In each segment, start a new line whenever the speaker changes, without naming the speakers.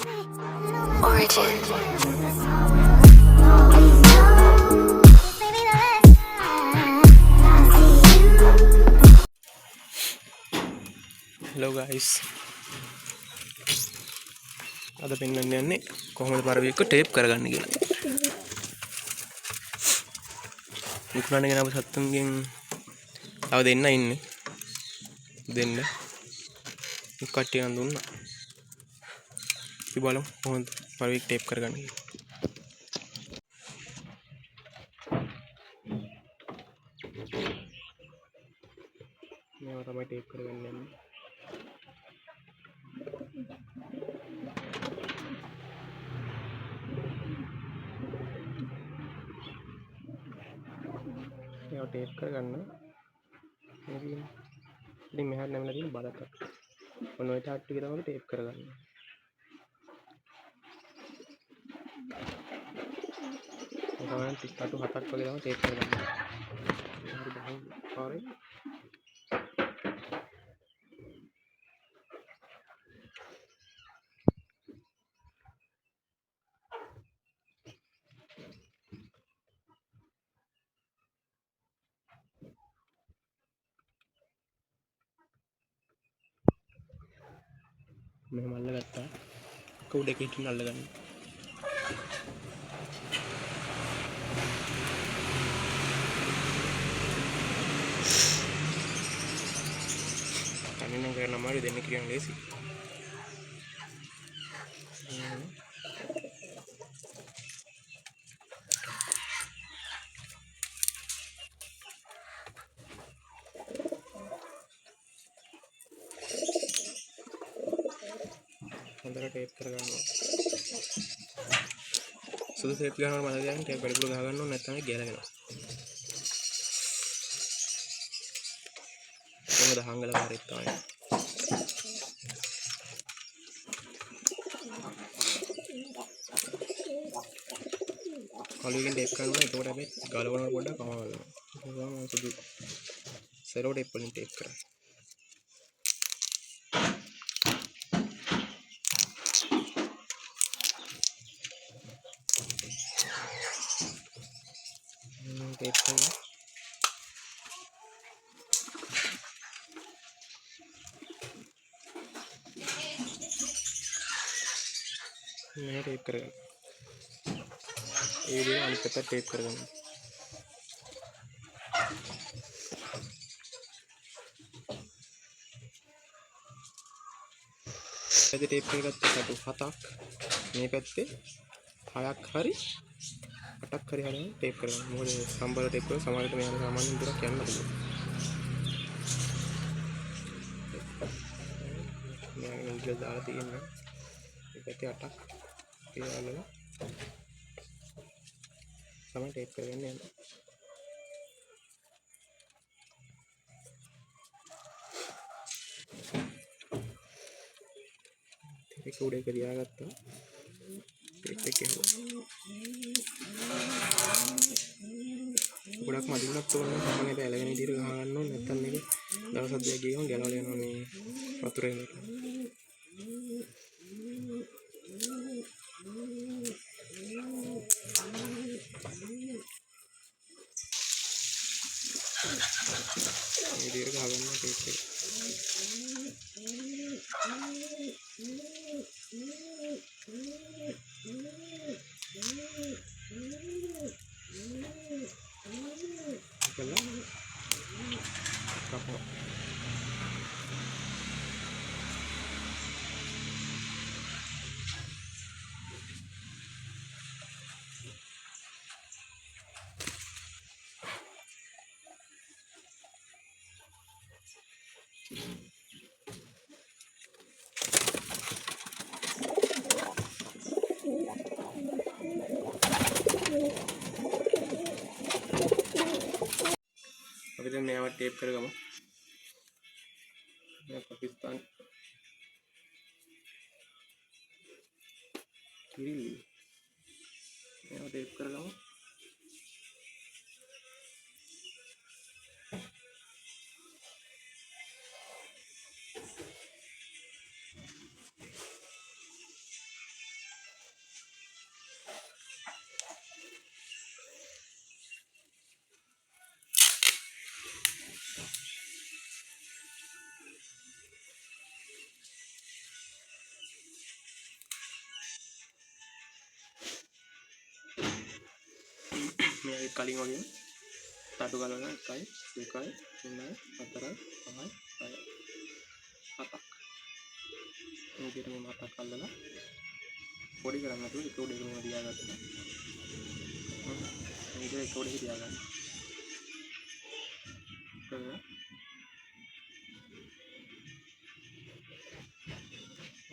Origin.
Hello guys. අද පෙන්වන්න යන්නේ කොහොමද පරවියක ටේප් කරගන්න කියලා. විකුණන්න ගෙන අප සත්තුන්ගෙන් තව දෙන්න ඉන්නේ. දෙන්න. කට්ටිය නම් දුන්නා. අපි බලමු කොහොමද පරවියක ටේප් කරගන්න කියලා. මේවා තමයි ටේප් කරගන්න යන්නේ. මේවා ටේප් කරගන්න ඉතින් මෙහාට නැමලා තියෙන බලක ඔන්න ඔය ටාට් ටික තමයි ටේප් කරගන්න. ඔතන ටිකටු 7ක් වගේ තමයි ටේප් කරගන්න. හරි බහුල් පාරේ මෙහෙම අල්ලගත්තා. උඩ එක හිටින් අල්ලගන්න. තනියෙන් කරන අමාරු දෙන්න කියන ලේසි. හොඳට ටේප් කරගන්නවා. සුදු ටේප් ගන්නකොට මතක තියාගන්න ටේප් වැඩිපුර ගහ ගන්න ඕනේ නැත්නම් ඒක ගැලවෙනවා. කොහොමද හංගල පාරෙත් තමයි. කලුවකින් ටේප් කරනවා එතකොට අපි ගලවනකොට පොඩ්ඩක් අමාරු වෙනවා. ඒක තමයි සුදු සෙරෝ ටේප් වලින් ටේප් කරන්නේ. ටේප් කරලා මේ ටේප් කරගන්න. ඒ විදිහට අනිත් පැත්ත ටේප් කරගන්න. පැත්තේ ටේප් කරගත්ත කටු 7ක් මේ පැත්තේ 6ක් හරි 8ක් හරි හරියට ටේප් කරගන්න. මොකද සම්බර ටේප් වල සමහරවිට මේ සාමාන්‍යයෙන් දුරක් යන්න පුළුවන්. මම ඉංග්‍රීසි දාලා තියෙනවා. මේ පැත්තේ 8ක් කියලා තමයි ටේප් කරගන්න යන්නේ. ඒක උඩ එක තියාගත්තා. ටේප් එක ගොඩක් මදින්නත් ඕනේ සාමාන්‍යයෙන් ඇලගෙන විදිහට ගහ ගන්න ඕනේ නැත්නම් මේක දවස් දෙකක් ගියම ගැලවලා යනවා මේ වතුරෙන්. මේ විදිහට ගහ ගන්න ටේප් එක. අපි දැන් මේවා ටේප් කරගමු. මේ පාකිස්තාන කිරිලි මේවා ටේප් කරගමු. කලින් වගේ තටු ගලවන 1 2 3 4 5 6 7ක් මේ විදිහට මේ 7ක් අල්ලලා පොඩි කරන්න නැතුව ඒක උඩ එකම තියාගන්න. මේක ඒක උඩ තියාගන්න.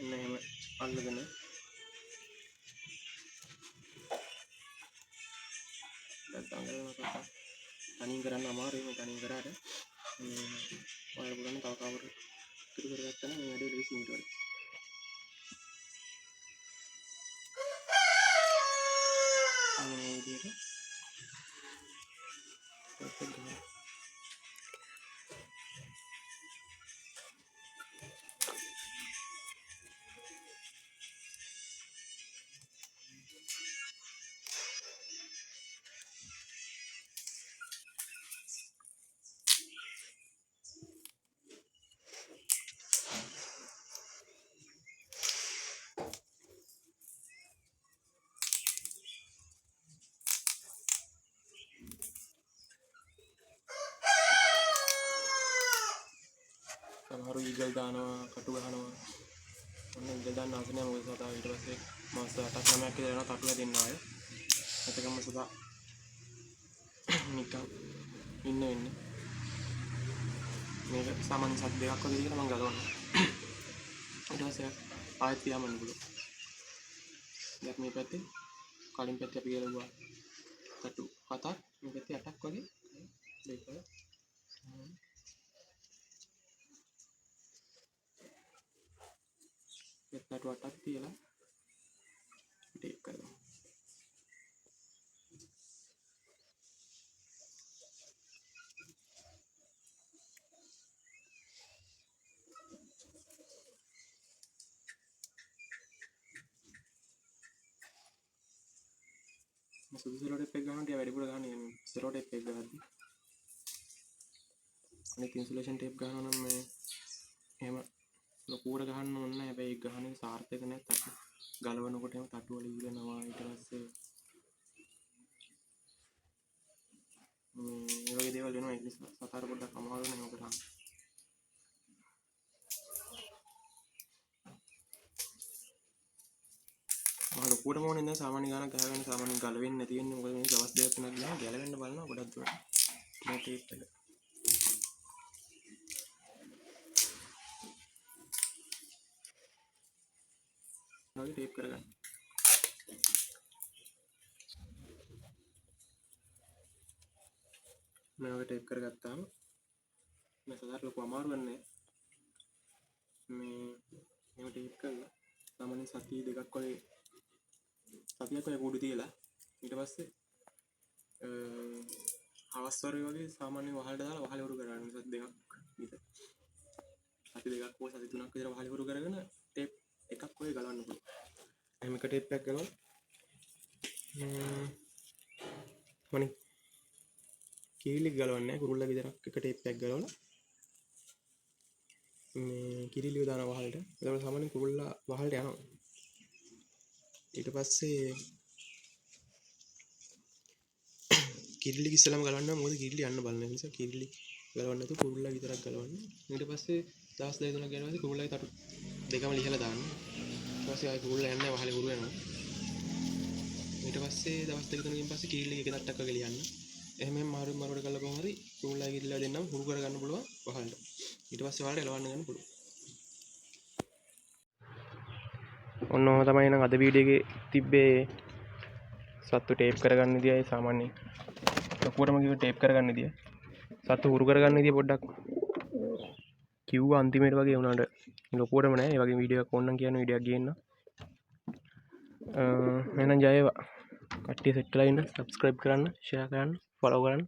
එහෙම අල්ලගෙන තනින් කරන්න අමාරුයි. මේ තනින් කරාට ඔයාලා බලන්න තව කවර ඉතුරු කරගත්තා නම් මේ වැඩේ ලේසි ඊට වඩා. මේ විදිහට සමහරු ඊගල් දානවා, කටු ගහනවා. ඔන්න ඊගල් දාන්න අවශ්‍ය නැහැ. මොකද සතා ඊට පස්සේ මාස 8ක් 9ක් විතර යනවා කටුලා දෙන්න ආය. එතකම සතා නිකන් ඉන්න වෙන්නේ. මේක සාමාන්‍ය සත් දෙකක් වගේ කියලා මම ගලවනවා. ඊට පස්සේ ආයෙත් තියාමන්න පුළුවන්. දැන් මේ පැත්තේ කලින් පැත්තේ අපි ගලවුවා කටු 7ක්, මේ පැත්තේ 8ක් වගේ දෙක එක්කට 8ක් තියලා ටේප් කරනවා. සුදු සෙලෝ ටේප් එක ගන්න ටික වැඩිපුර ගන්න සෙලෝ ටේප් එක ගහද්දි. අනිත් ඉන්සුලේෂන් ටේප් ගන්නවා නම් මේ එහෙම ලොකුවට ගහන්න ඕනේ නැහැ. හැබැයි ඒක ගහන එක සාර්ථක නැත්නම් ගලවනකොට එහෙම තටු වල ඉගෙනවා. ඊට පස්සේ මේ වගේ දේවල් වෙනවා. ඒක නිසා සතර පොඩ්ඩක් අමාරු වෙනවා එහෙම කරාම. මම ලොකුවටම ඕනේ නැහැ. සාමාන්‍ය ගානක් ගහගන්න සාමාන්‍ය ගලවෙන්නේ නැති වෙන්නේ. මොකද මේ දවස් දෙකක් තුනක් ගියාම ගැලවෙන්න බලනවා ගොඩක් දුරට. මේ ටේප් එක වගේ ටේප් කරගන්න. මේ වගේ ටේප් කරගත්තාම මේ සතර ලොකු අමාරුවක් නැහැ. මේ ටේප් කරලා සාමාන්‍ය සතිය දෙකක් වගේ සතියක් වගේ කුඩු තියලා ඊට පස්සේ හවස් වගේ සාමාන්‍ය වහලට දාලා වහල වරු කරගන්න. සති දෙකක් විතර. සති දෙකක් හෝ සති තුනක් විතර වහල වරු කරගෙන ටේප් එකක් වගේ ගලවන්න පුළුවන්. එහෙම එක ටේප් එකක් ගලවලා මොනේ කිරිලි ගලවන්නේ කුරුල්ලා විතරක් එක ටේප් එකක් ගලවලා මේ කිරිලිය දාන වහලට. ඒකට සාමාන්‍යයෙන් කුරුල්ලා වහලට යනවා. ඊට පස්සේ කිරිලි ඉස්සලම ගලවන්න මොකද කිරිලි යන්න බලන නිසා කිරිලි ගලවන්න නැතුව කුරුල්ලා විතරක් ගලවන්න. ඊට පස්සේ දවස් දෙක තුනක් ගියාම කුරුල්ලාගේ තටු දෙකම ලිහලා දාන්න. ඊට පස්සේ ආයි කුරුල්ලා යන්නේ වහලේ හුරු වෙනවා. ඊට පස්සේ දවස් දෙක තුනකින් පස්සේ කිරිලි එක තට්ටක් වගේ ලියන්න. එහෙම මාරුවට කරලා කොහොම හරි කුරුල්ලා කිරිල්ලා දෙන්නම හුරු කරගන්න පුළුවන් වහලට. ඊට පස්සේ වහලට එලවන්න ගන්න පුළුවන්. ඔන්න ඔහම තමයි නම් අද වීඩියෝ එකේ තිබ්බේ සත්තු ටේප් කරගන්න විදියයි සාමාන්‍ය ලොකුවටම කිව්ව ටේප් කරගන්න විදිය. සත්තු හුරු කරගන්න විදිය පොඩ්ඩක් කිව්වා අන්තිමේට වගේ වුණාට ලොකුවටම නෑ. ඒ වගේ වීඩියෝ එකක් ඕනනම් කියන වීඩියෝ එකක් ගේන්න. එහෙනම් ජය වේවා. කට්ටිය සෙට් වෙලා ඉන්න. subscribe කරන්න, share කරන්න, follow කරන්න.